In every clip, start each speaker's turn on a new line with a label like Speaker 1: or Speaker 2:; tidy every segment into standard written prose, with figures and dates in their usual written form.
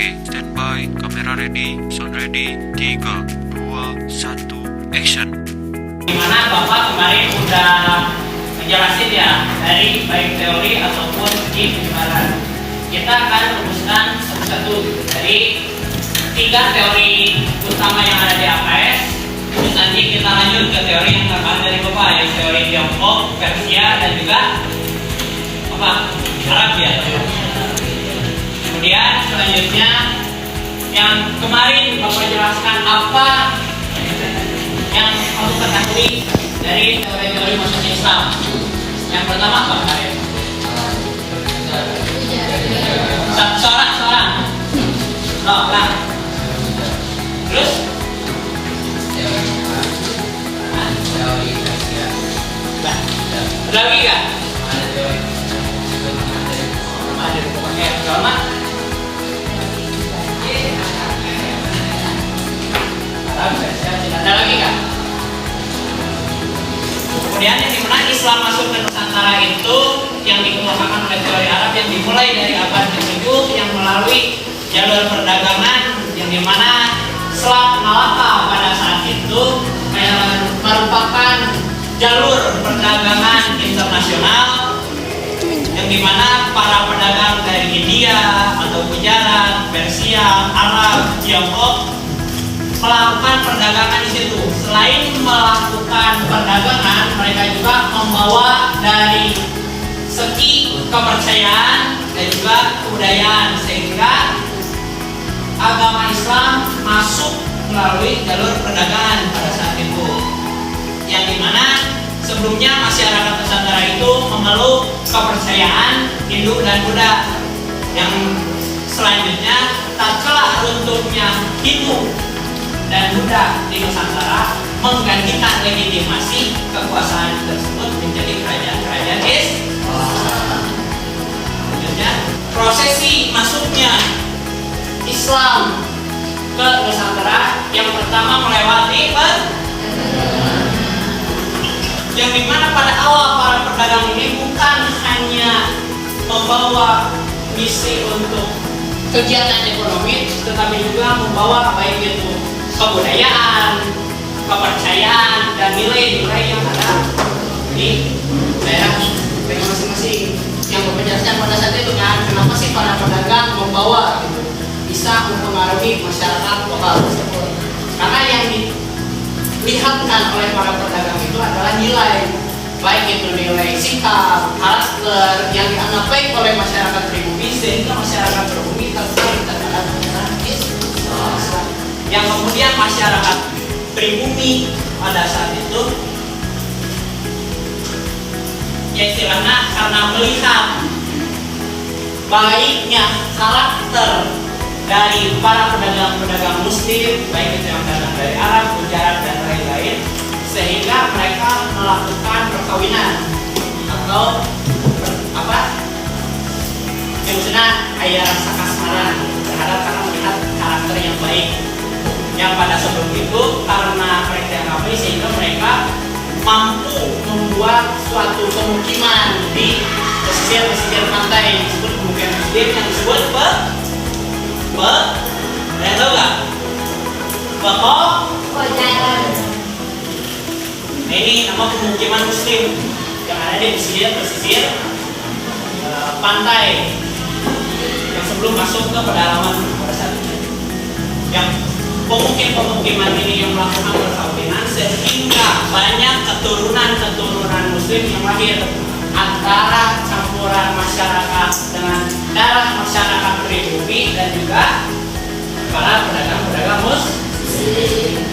Speaker 1: Oke, standby, kamera ready, sound ready, 3, 2, 1, action.
Speaker 2: Dimana Bapak kemarin udah ngejelasin ya, dari baik teori ataupun di penyebaran. Kita akan rumuskan satu-satu dari 3 teori utama yang ada di APS. Terus nanti kita lanjut ke teori yang akan dari Bapak, yang teori Tiongkok, Persia, dan juga Arab ya. Kemudian selanjutnya yang kemarin Bapak jelaskan apa yang harus ketahui dari teori-teori masuk Islam. Yang pertama apa kalian? Seorang. Nah. Terus? Ada lagi nggak? Ada. Oke, selamat. Ada lagi kan? Kemudian yang dimana Islam masuk ke Nusantara itu yang dikemukakan oleh teori Arab yang dimulai dari abad ke-7 yang melalui jalur perdagangan yang dimana Selat Malaka pada saat itu merupakan jalur perdagangan internasional yang dimana para pedagang dari India atau Gujarat, Persia, Arab, Tiongkok melakukan perdagangan di situ. Selain melakukan perdagangan, mereka juga membawa dari segi kepercayaan dan juga kebudayaan, sehingga agama Islam masuk melalui jalur perdagangan pada saat itu. Yang dimana sebelumnya masyarakat Nusantara itu memeluk kepercayaan Hindu dan Buddha. Yang selanjutnya tatkala runtuhnya Hindu dan Buddha di Nusantara menggantikan legitimasi kekuasaan tersebut menjadi kerajaan-kerajaan Islam. Selanjutnya prosesi masuknya Islam ke Nusantara yang pertama melewati yang dimana pada awal para pedagang ini bukan hanya membawa misi untuk kegiatan ekonomi, tetapi juga membawa baik itu kebudayaan, kepercayaan, dan nilai-nilai yang ada di daerah masing-masing. Yang berpenjelasan pada saat itu kan, kenapa sih para pedagang membawa gitu, bisa mempengaruhi masyarakat lokal tersebut? Karena yang dilihatkan oleh para pedagang itu adalah nilai, baik itu nilai sikap, karakter yang dianggap baik oleh masyarakat pribumi, sehingga masyarakat pribumi tertarik terhadap masyarakat Islam. Yang kemudian masyarakat pribumi pada saat itu ya istilahnya karena melihat baiknya karakter dari para pedagang-pedagang muslim, baik itu yang datang dari Arab, Gujarat, dan lain-lain, sehingga mereka melakukan perkawinan atau yang maksudnya ayah rasa kasmaran terhadap karena melihat karakter yang baik. Yang pada sebelum itu karena mereka yang kami, sehingga mereka mampu membuat suatu pemukiman di pesisir pantai, disebut pemukiman muslim yang disebut kalian tahu nggak? Ini nama pemukiman muslim yang ada di pesisir pantai yang sebelum masuk ke pedalaman pada saat itu. Yang pemukiman ini yang melakukan perkawinan sehingga banyak keturunan muslim yang lahir antara campuran masyarakat dengan darah masyarakat pribumi dan juga para pedagang-pedagang muslim.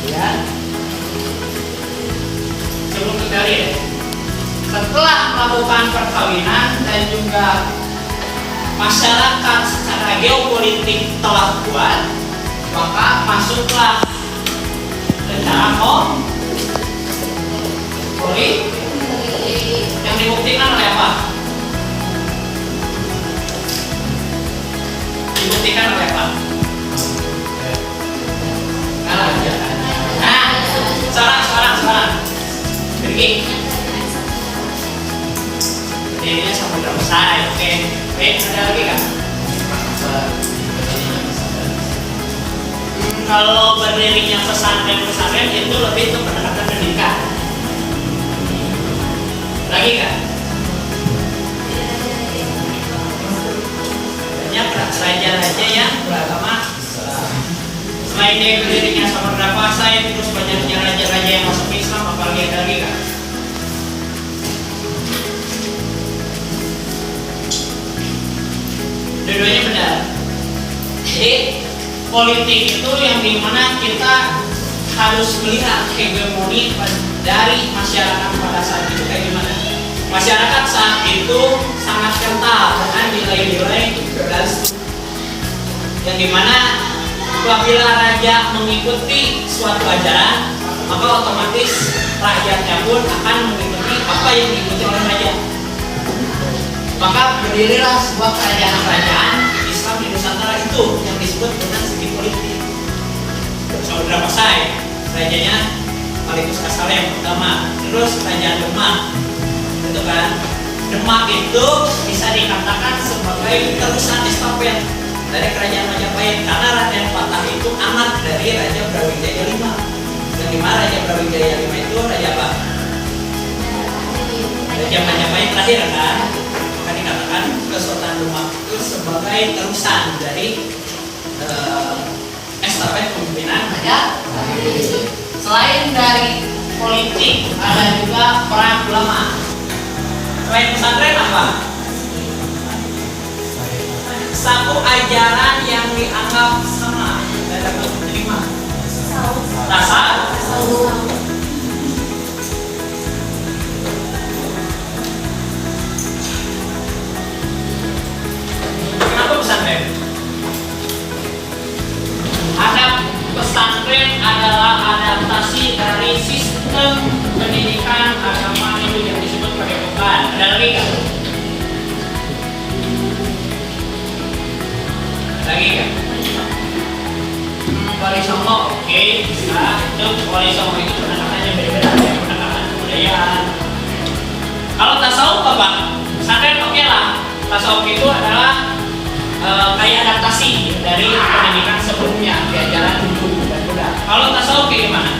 Speaker 2: Ya. Sebelum kita lihat, setelah melakukan perkawinan dan juga masyarakat secara geopolitik telah kuat, maka masuklah rencana politik yang dibuktikan oleh apa? Dibuktikan oleh apa? Seorang. Pergi. Ini sampai selesai. Oke. Baik, ada lagi kan? Kalau berdirinya pesantren itu lebih ke pendekatan pendidikan. Lagi kan? Banyak raja-raja yang beragama Islam. Selain dia berdirinya Samudra Pasai, terus banyaknya raja-raja yang masuk Islam, apalagi ada lagi kan? Dua-duanya benar. Jadi politik itu yang dimana kita harus melihat hegemoni dari masyarakat pada saat itu kayak gimana. Masyarakat saat itu sangat kental dengan nilai-nilai feodalisme, yang dimana apabila raja mengikuti suatu ajaran, maka otomatis rakyatnya pun akan mengikuti apa yang diikuti oleh raja. Maka berdirilah sebuah kerajaan-kerajaan Islam di Nusantara itu yang disebut dengan segi politik. Samudra Pasai, rajanya Malikus Kasale yang pertama, terus kerajaan Demak, itu kan. Demak itu bisa dikatakan sebagai terusan estafet dari kerajaan Majapahit, karena Raden Patah itu anak dari Raja Brawijaya V. Yang dimana Raja Brawijaya V itu raja apa? Raja Majapahit terakhir kan. Maka dikatakan Kesultanan Demak itu sebagai terusan dari estafet kepemimpinan Majapahit. Selain dari politik, ada juga peran ulama. Selain pesantren apa? Satu ajaran yang dianggap sama dan dapat diterima. Tasawuf. Kenapa pesantren? Pesantren adalah adaptasi dari sistem pendidikan agama Hindu yang disebut padepokan. Ada lagi nggak? Lagi nggak? Wali Songo, oke, bisa. Itu Wali Songo itu pendekatannya beda-beda, ya, pendekatan kebudayaan. Kalau tasawuf apa? Pesantren oke lah. Tasawuf itu adalah kayak adaptasi dari pendidikan sebelumnya, ajaran Hindu dan Buddha. Kalau tasawuf kayak gimana?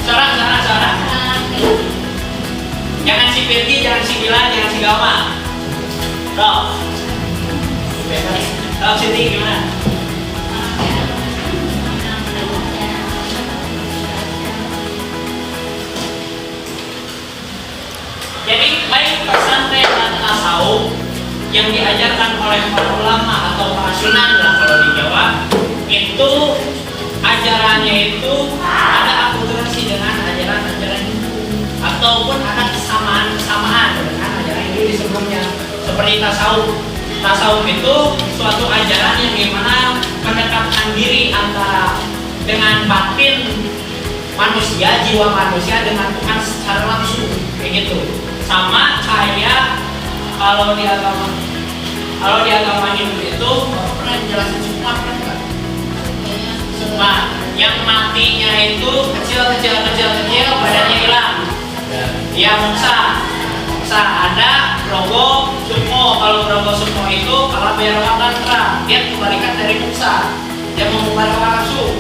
Speaker 2: Cara. Jangan si Pirgi, jangan si Bila, jangan si Gama. Kalau Siti gimana? Jadi baik pesantren dan tasawuf yang diajarkan oleh para ulama atau para sunan lah kalau di Jawa, itu ajarannya itu ada akulturasi dengan ajaran-ajaran Hindu, ataupun ada kesamaan dengan ajaran Hindu di sebelumnya. Seperti tasawuf. Tasawuf itu suatu ajaran yang dimana mendekatkan diri antara dengan batin manusia, jiwa manusia dengan Tuhan secara langsung, kayak gitu. Sama kayak kalau di agama Hindu itu pernah jelasin semua kan? Semua yang matinya itu kecil, badannya hilang. Ya mungsa ada Rogo Sukmo. Kalau Rogo Sukmo itu kalau Bhairava Tantra, dia kebalikan dari mungsa, dia membubarkan langsung.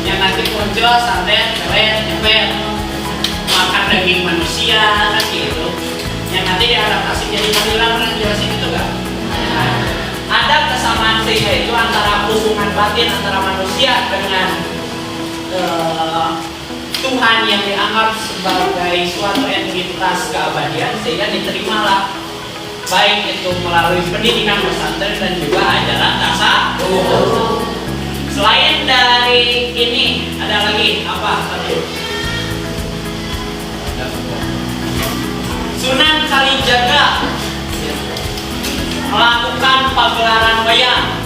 Speaker 2: Yang nanti muncul sarden, nyepet, makan daging manusia kan gitu. Yang nanti diadaptasi jadi panggilan, pernah jelasin itu kan? Ada kesamaan sehingga itu antara hubungan batin antara manusia dengan Tuhan yang dianggap sebagai suatu entitas keabadian, sehingga diterimalah baik itu melalui pendidikan pesantren dan juga ajaran tasawuf. Selain dari ini ada lagi apa tadi? Sunan Kalijaga melakukan pagelaran wayang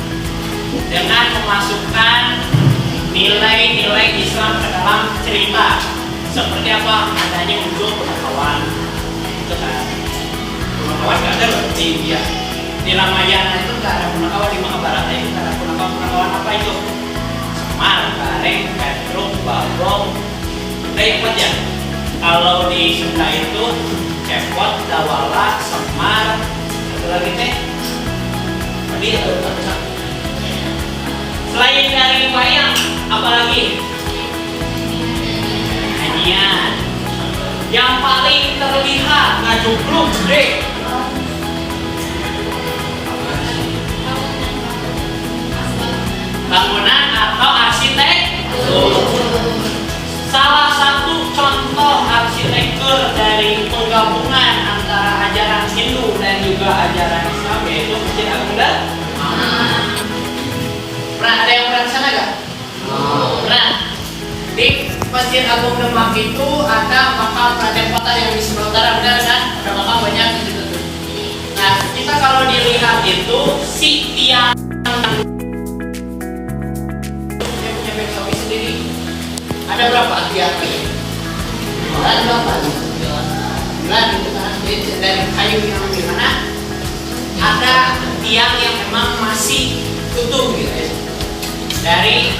Speaker 2: dengan memasukkan nilai-nilai Islam ke dalam cerita. Seperti apa? Adanya unsur punakawan, itu kan? Punakawan nggak ada loh di Ramayana itu nggak ada punakawan, di Mahabharata itu nggak ada punakawan apa itu? Semar, Gareng, Petruk, Balrog, udah yang kuat ya. Kalau di Sunda itu Cepot, Dawala, Semar, ada lagi teh? Tadi ada Selain dari wayang, apalagi? Nyanyian. Yang paling terlihat ngajubluk gede. Bangunan atau arsitektur. Salah satu contoh arsitektur dari penggabungan antara ajaran Hindu dan juga ajaran Islam yaitu Masjid Agung Demak. Pernah ada yang pernah kesana gak? Pernah. Di Masjid Agung Demak itu ada makam Raden Patah yang di sebelah utara, benar kan? Ada makam banyak di situ. Nah, kita kalau dilihat itu si tiang punya filosofi sendiri. Ada berapa tiang ini? Ada berapa? 9 itu kan. Jadi dari kayu yang gimana? Ada tiang yang memang masih tutup gitu ya. Dari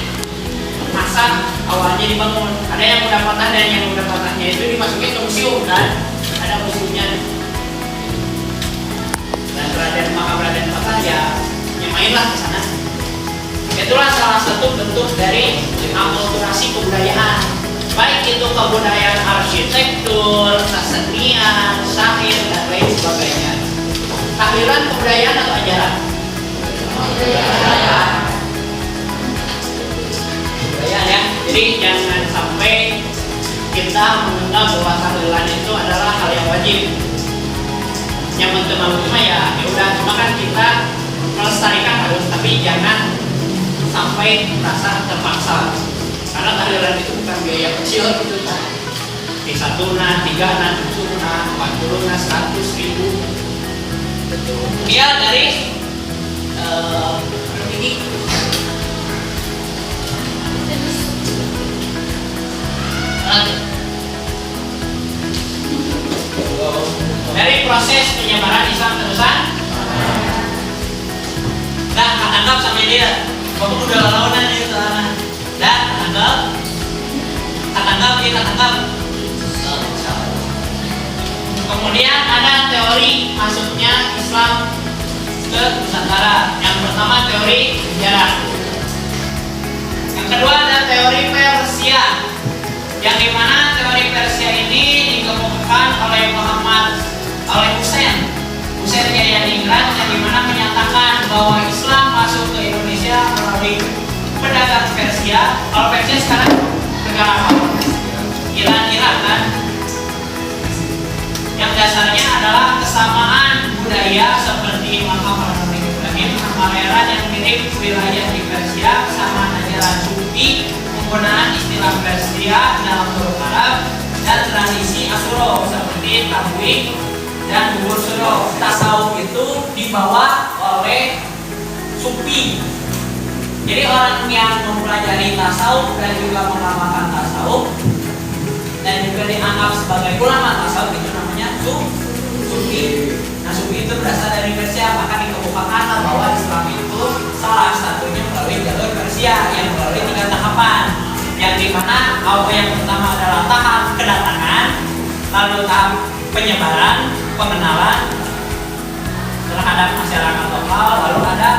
Speaker 2: masa awalnya dibangun. Ada yang udah patah dan yang udah patahnya itu dimasukin ke museum kan? Ada museumnya. Dan makam Raden Patah ya nyamainlah ke sana. Itulah salah satu bentuk dari akulturasi kebudayaan. Baik itu kebudayaan arsitektur, kesenian, syair dan lain sebagainya. Tahlilan kebudayaan atau ajaran? Kebudayaan ya. Jadi jangan sampai kita menganggap bahwa tahlilan itu adalah hal yang wajib. Yang teman-teman ya udah, cuma kan kita melestarikan harus, tapi jangan sampai merasa terpaksa. Karena tahlilan itu bukan biaya kecil gitu kan. Di 1 nah, 3 nah, 7 nah, 40 nah, 100 ribu. Kemudian dari ini dari proses penyebaran Islam terusan. Nah, tangkap sampai dia. Kamu udah lawanan nih sana. Dan tangkap. Kemudian ada teori masuknya Islam ke Nusantara. Yang pertama teori sejarah. Yang kedua ada teori Persia. Yang dimana teori Persia ini dikemukakan oleh Hussein Jayadingrat, yang dimana menyatakan bahwa Islam masuk ke Indonesia melalui pedagang Persia. Kalau Persia sekarang negara apa? Irak kan? Yang dasarnya adalah kesamaan budaya seperti makam Nabi Ibrahim, Amarera yang mirip wilayah di Persia, kesamaan ajaran Sufi, penggunaan istilah Persia dalam huruf Arab, dan tradisi Asyura seperti Tabligh dan Bubur Suro. Tasawuf itu dibawa oleh Sufi. Jadi orang yang mempelajari tasawuf dan juga mengamalkan tasawuf dan juga dianggap sebagai ulama tasawuf itu namanya Sufi. Nah, Sufi itu berasal dari Persia, maka dikemukakan bahwa Islam itu salah satunya melalui jalur Persia yang melalui 3 tahapan. Yang dimana yang pertama adalah tahap kedatangan, lalu tahap penyebaran, pengenalan terhadap masyarakat lokal, lalu ada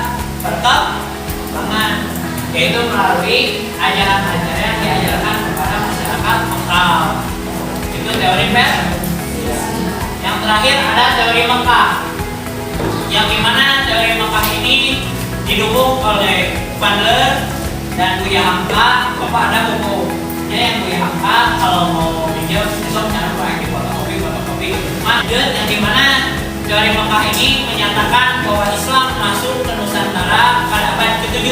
Speaker 2: perkembangan, yaitu melalui ajaran-ajaran yang diajarkan kepada masyarakat lokal. Itu teori Persia. Yang terakhir ada teori Mekah, yang dimana teori Mekah ini didukung oleh Bandler dan Buya Hamka. Bapak ada bukunya yang Buya Hamka, kalau mau pinjam besok jangan lupa di fotokopi. Lanjut, yang dimana teori Mekah ini menyatakan bahwa Islam masuk ke Nusantara pada abad ke-7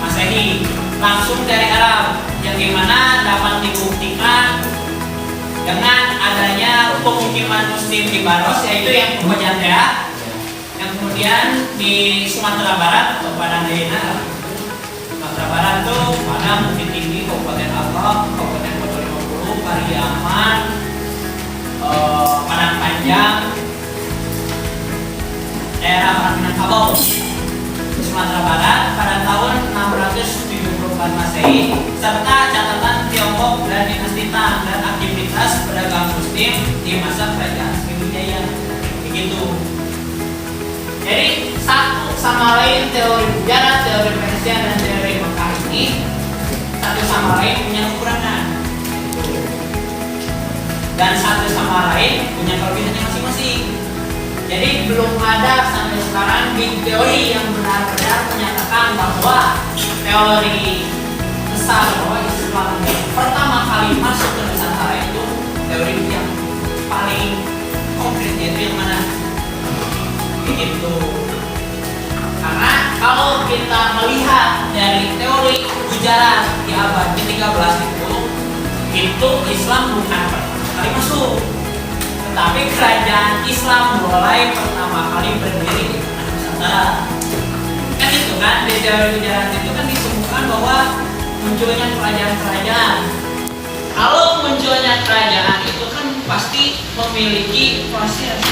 Speaker 2: Masehi langsung dari Arab, yang dimana dapat dibuktikan dengan adanya pemukiman Muslim di Baros, yaitu yang Pekojantea, yang kemudian di Sumatera Barat atau Padang Daerah. Sumatera Barat itu pada Bukit Tinggi, Kabupaten Alor, Kabupaten Kota 50, Pariaman, Padang Panjang, daerah Minangkabau. Sumatera Barat pada tahun 674 Masehi, serta catatan Tiongkok dan dinasti Tang dan aktivitas pedagang Muslim di masa kerajaan Sriwijaya. Begitu. Jadi satu sama lain teori sejarah, teori Persia dan teori ini satu sama lain punya kekurangan dan satu sama lain punya kelebihannya masing-masing. Jadi belum ada sampai sekarang big teori yang benar-benar menyatakan bahwa teori besar bahwa Islam yang pertama kali masuk ke Nusantara itu teori yang paling konkret, yaitu yang mana? Itu karena kalau kita melihat dari teori ujaran di abad ke-13 itu Islam bukan pertama kali masuk, tetapi kerajaan Islam mulai pertama kali berdiri di tanah Nusantara. Kan itu kan di teori ujaran itu kan ditemukan bahwa munculnya kerajaan-kerajaan. Kalau munculnya kerajaan itu kan pasti memiliki proses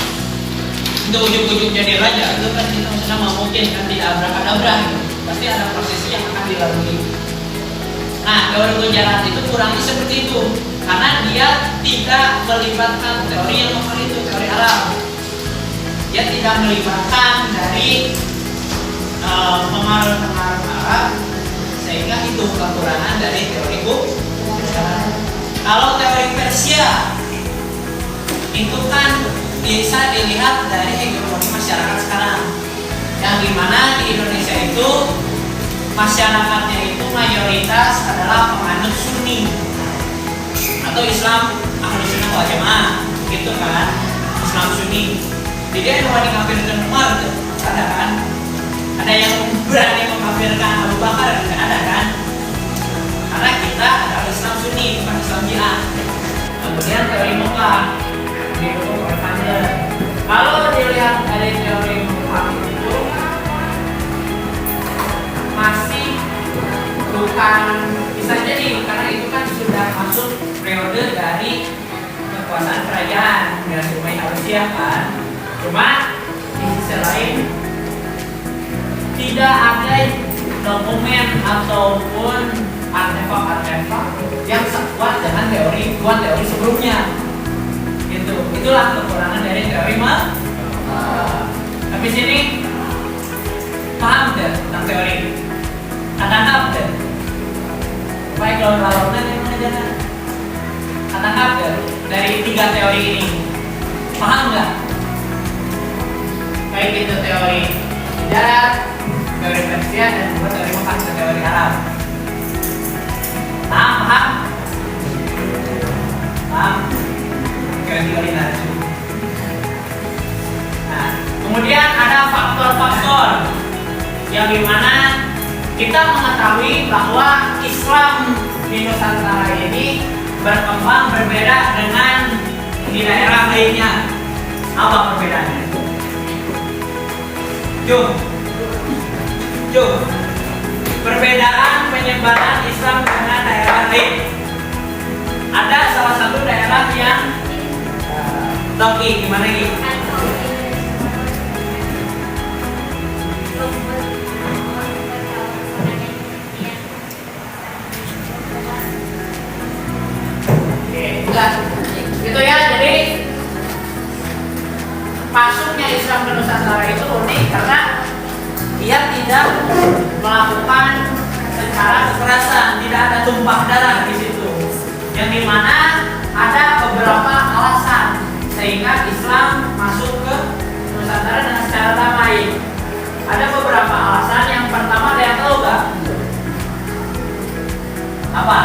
Speaker 2: untuk ujung-ujung jadi raja. Itu kan kita sama mungkin kan tidak abrak-adabrak gitu. Pasti ada prosesnya yang akan dilalui. Nah, teori ujaran itu kurangnya seperti itu karena dia tidak melibatkan teori yang lokal itu, teori alam. Dia tidak melibatkan dari pengaruh-pengaruh Arab, sehingga itu kekurangan dari teori ujaran. Kalau teori Persia itu kan bisa dilihat dari hegemoni masyarakat sekarang, yang dimana di Indonesia itu masyarakatnya itu mayoritas adalah penganut Sunni atau Islam Ahlus Sunnah wal Jamaah, gitu kan, Islam Sunni. Jadi ada yang mengkafirkan Umar tuh, ada kan? Ada yang berani mengkafirkan Abu Bakar, nggak ada kan? Karena kita adalah Islam Sunni, bukan Islam Syiah. Kemudian teori Mekah didukung oleh Fadl. Kalau dilihat dari teori Mekah itu masih bukan, bisa jadi karena itu kan sudah masuk periode dari kekuasaan kerajaan generasi Umayyah Abbasiyah kan. Cuma di sisi lain tidak ada dokumen ataupun artefak-artefak yang sekuat dengan dua teori sebelumnya. Itulah kekurangan dari teori tapi sini paham deh tentang teori tangkap deh baik lawan-lawannya yang mana jangan tangkap deh dari tiga teori ini, paham nggak? Baik itu teori darat, teori Persia, dan juga teori Mekah, teori Arab. Paham? Teori narasi. Nah, kemudian ada faktor-faktor yang dimana kita mengetahui bahwa Islam di Nusantara ini berkembang berbeda dengan di daerah lainnya. Apa perbedaannya? Perbedaan penyebaran Islam dengan daerah lain. Ada salah satu daerah yang Toki, gimana ini? Gitu ya, jadi masuknya Islam ke Nusantara itu unik karena dia tidak melakukan secara kekerasan, tidak ada tumpah darah di situ. Yang dimana ada beberapa alasan sehingga Islam masuk ke Nusantara dengan secara damai. Ada beberapa alasan. Yang pertama, ada yang tahu nggak? Apa?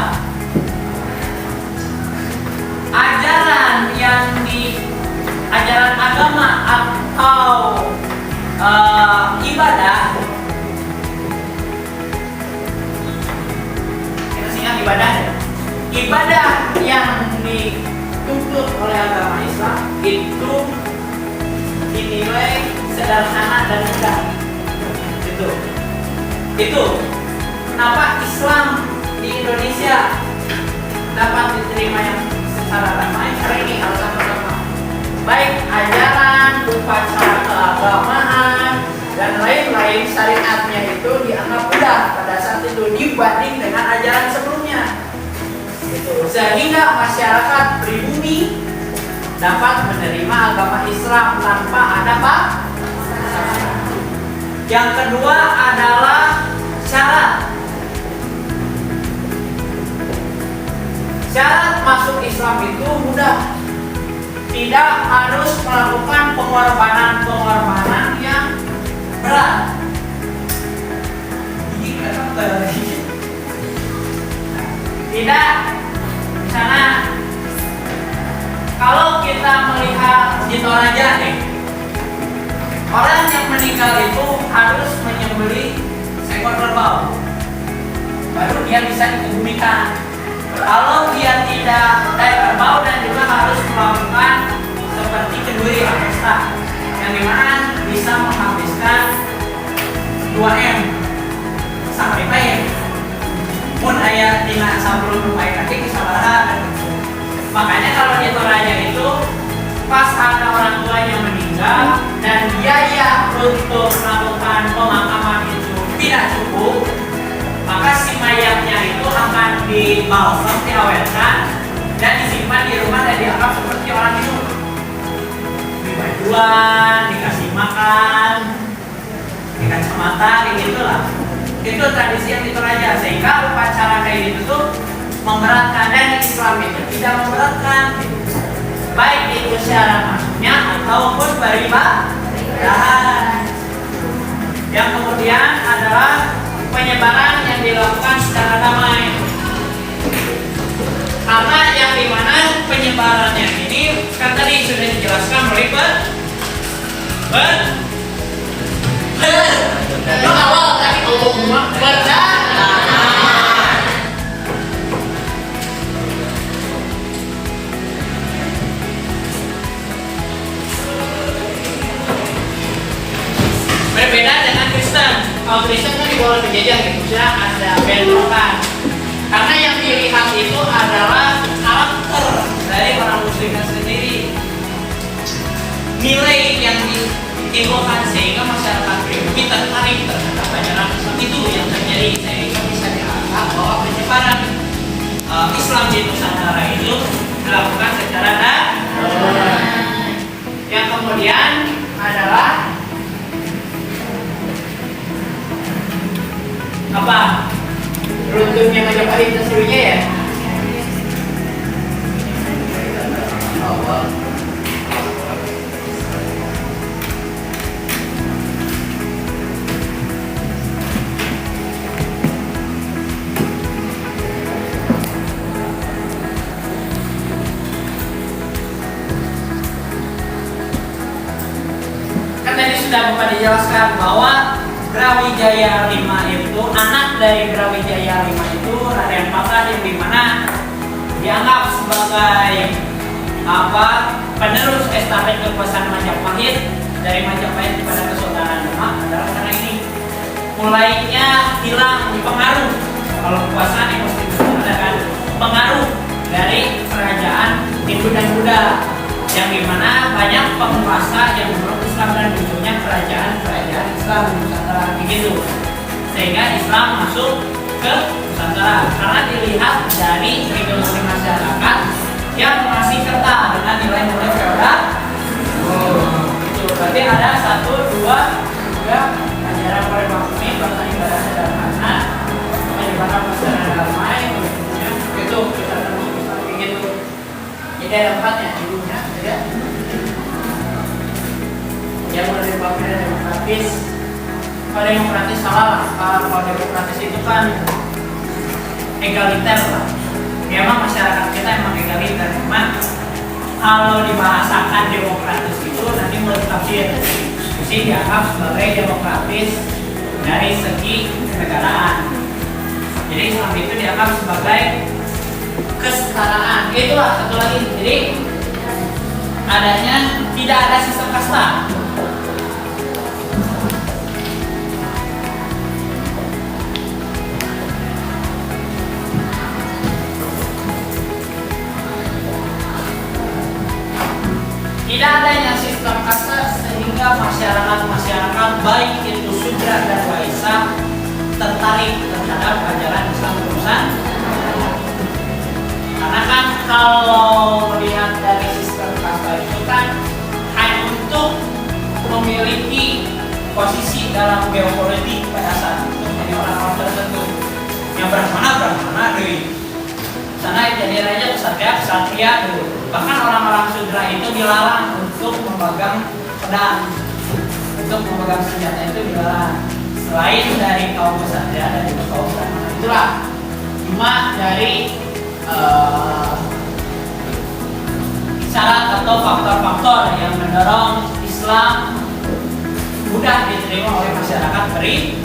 Speaker 2: Ajaran agama atau ibadah, kita singkat ibadah yang dituntut oleh agama Islam itu dinilai sederhana dan mudah. Itu kenapa Islam di Indonesia dapat diterima yang secara damai, karena ini alasan pertama. Baik ajaran, upacara keagamaan, dan lain-lain syariatnya itu dianggap mudah pada saat itu dibanding dengan ajaran sebelumnya. Sehingga masyarakat pribumi dapat menerima agama Islam tanpa ada Yang kedua adalah syarat. syarat masuk Islam itu mudah. Tidak harus melakukan pengorbanan yang berat. Tidak. Misalnya kalau kita melihat di Toraja nih, orang yang meninggal itu harus menyembelih seekor kerbau, baru dia bisa dikebumikan. Kalau dia tidak kerbau dan juga harus melakukan seperti kenduri pesta, yang dimana bisa menghabiskan 2M sampai bayar. Pun ayat tina sabun lumayan kaki kesalahan. Makanya kalau di Toraja itu pas ada orang tua yang meninggal dan biaya untuk melakukan pemakaman itu tidak cukup, maka si mayatnya itu akan dibalsam, diawetkan dan disimpan di rumah dan dianggap seperti orang hidup. Dibajuan, dikasih makan, dikasih mata, kayak gitulah. Itu tradisi yang di Toraja, sehingga upacara kayak gitu tuh memberatkan, dan Islam itu tidak memberatkan, baik itu syarat masuknya ataupun beribadah. Yang kemudian adalah penyebaran yang dilakukan secara damai. Karena yang dimana penyebarannya ini kan tadi sudah dijelaskan oleh awal tadi berjalan. Berbeda dengan Kristen. Kalau Kristen kan dibawa penjajah gitu, sudah ada bentrokan. Karena yang dilihat itu adalah karakter dari orang Muslim sendiri, nilai yang ditimbulkan sehingga masyarakat pribumi tertarik terhadap ajaran Islam itu yang terjadi, sehingga bisa dianggap bahwa penyebaran Islam di Nusantara itu dilakukan secara damai. Yang kemudian adalah apa? Runtuhnya Majapahit dan Sriwijaya ya? Kan tadi sudah Bapak dijelaskan bahwa Brawijaya V itu, anak dari Brawijaya V itu Raden Patah, yang dimana dianggap sebagai penerus estafet kekuasaan Majapahit dari Majapahit kepada Kesultanan Demak adalah karena ini mulainya hilang pengaruh, kalau kekuasaan yang pasti ada kan pengaruh dari kerajaan Hindu dan Buddha, yang dimana banyak penguasa yang memeluk Islam dan munculnya kerajaan-kerajaan Islam di Nusantara begitu, sehingga Islam masuk ke Nusantara karena dilihat dari ideologi masyarakat yang masih kental dengan nilai-nilai feodal. Itu berarti ada 1, 2, 3 ajaran Paribakumi, bangsa ibadah sederhana, penyebaran masyarakat damai, itu kita temukan seperti itu. Jadi ada 4 ya ibunya, ya. Yang udah dipakai demokratis. Kalau demokratis salah, kalau demokratis itu kan egaliter lah. Memang masyarakat kita emang egaliter, memang kalau dibahasakan demokratis itu nanti mulai tafsir. Mesti dianggap sebagai demokratis dari segi kenegaraan. Jadi Islam itu dianggap sebagai kesetaraan. Itulah satu lagi. Jadi adanya tidak ada sistem kasta. Tidak adanya sistem kasta sehingga masyarakat baik itu Sudra dan Waisak tertarik terhadap ajaran Islam terusan. Karena kan kalau melihat dari sistem kasta itu kan hanya untuk memiliki posisi dalam geopolitik pada saat itu, jadi orang-orang tertentu yang brahmana dari sana jadi raja ksatria dulu. Bahkan orang-orang sudra itu dilarang untuk memegang pedang, untuk memegang senjata itu dilarang. Selain dari kaum ksatria dan juga kaum brahmana, itulah cuma dari syarat atau faktor-faktor yang mendorong Islam mudah diterima oleh masyarakat beri.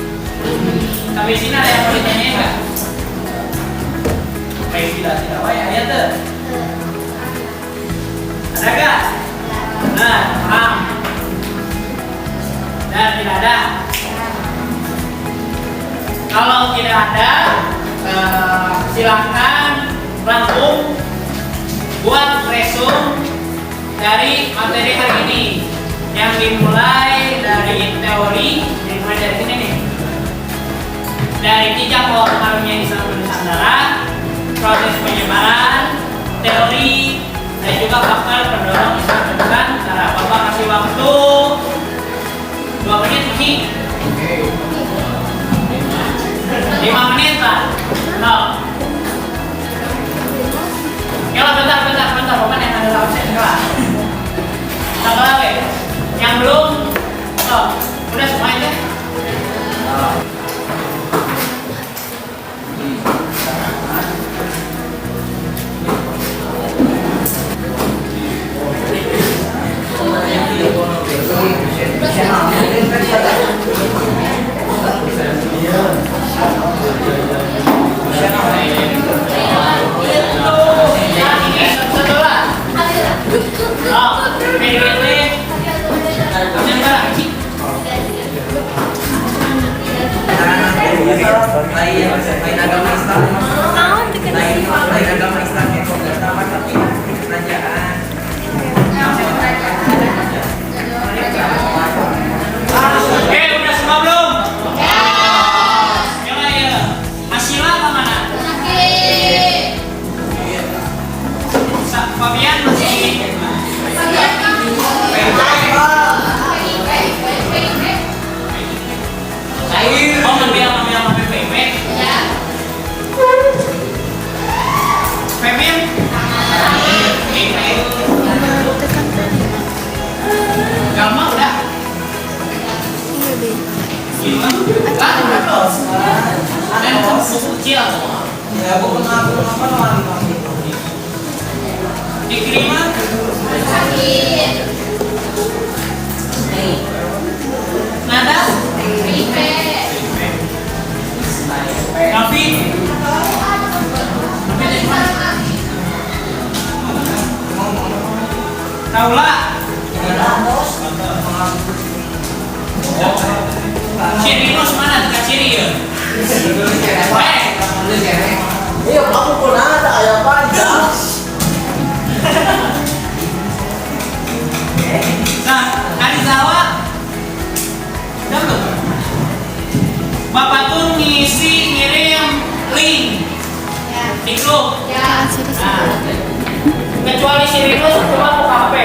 Speaker 2: Tapi sini ada yang mau ditanya nggak? Baik, tidak, wah ya tuh. Ada nggak? Nah, paham. Dan tidak ada. Kalau tidak ada, silahkan langsung buat resume dari materi hari ini yang dimulai dari teori, dimulai dari sini nih, dari jejak bahwa pengaruhnya Islam di Nusantara, proses penyebaran, teori, dan juga faktor pendorong Islam di Nusantara. Bapak kasih waktu 2 menit nih. 5 menit lah. No. Ya bentar, Bapak yang ada absen kelas. Tanggal apa? Yang belum? Oh, udah semuanya deh.
Speaker 3: Lain agama Islam, lain agama Islam yang pertama tapi kerajaan.
Speaker 2: Oke, udah semua belum? Coba ya. Asila kemana? Fabian masih. Oh, ngambil PPP. Pemim? Gama udah? Gimana? Ada yang buku kecil.
Speaker 3: Ya, buku apa
Speaker 2: Dikiriman? Nada? Nafi? Taula? Cirinus mana? Dekat ciri ya?
Speaker 3: Iya, aku pun ada ayam panjang.
Speaker 2: Nah, Arizawa udah belum? Bapak tuh ngirim link di grup. Nah, kecuali si Rinus cuma buka HP.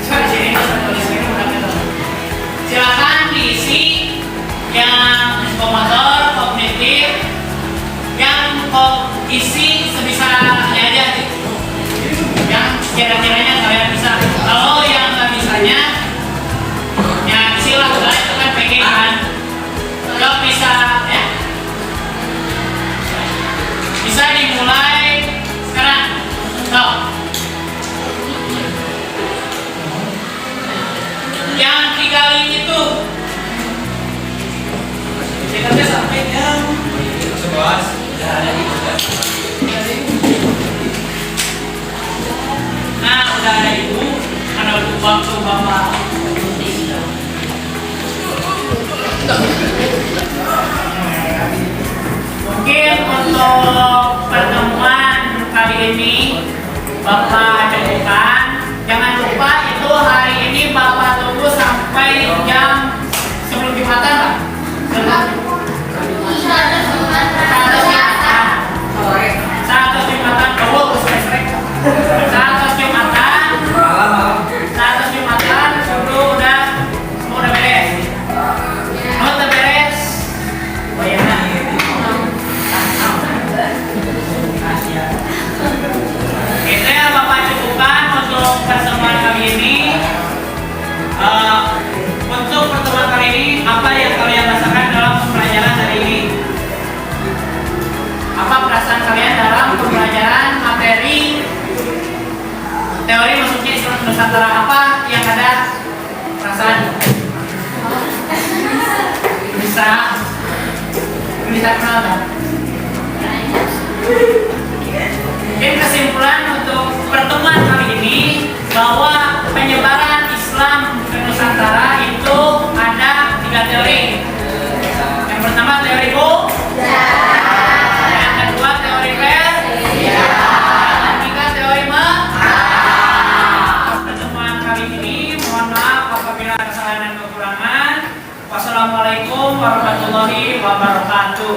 Speaker 2: Kecuali si Rinus tulis ini udah ketemu. Silakan diisi yang komotor, kognitif, yang isi sebisanya aja gitu. Yang kira-kiranya kalian bisa. Kalau yang nggak bisanya, ya isilah udah itu kan PG kan. Kalau bisa ya, bisa dimulai sekarang. Tuh. Yang 3 link itu kita sampai jam 11. Nah, udah ada itu, ada waktu Bapak. Mungkin untuk pertemuan kali ini Bapak cukupkan. Jangan lupa itu hari ini Bapak tunggu sampai jam sebelum Jumatan, Pak. Saat Jumatan, saat Jumatan, suruh udah beres. Udah beres. Oh ya. ini, untuk pertemuan kali ini, apa yang kalian rasakan dalam pembelajaran hari ini? Apa perasaan kalian dalam pembelajaran materi teori maksudnya Islam Nusantara? Apa yang ada perasaan? Bisa kenal kan? Mungkin kesimpulan untuk pertemuan kali ini bahwa penyebaran Islam ke Nusantara itu ada 3 teori. Yang pertama teori Bu, yang kedua teori Fer, yang ketiga teori Me. Pertemuan kali ini mohon maaf apabila ada kesalahan dan kekurangan. Wassalamualaikum warahmatullahi wabarakatuh.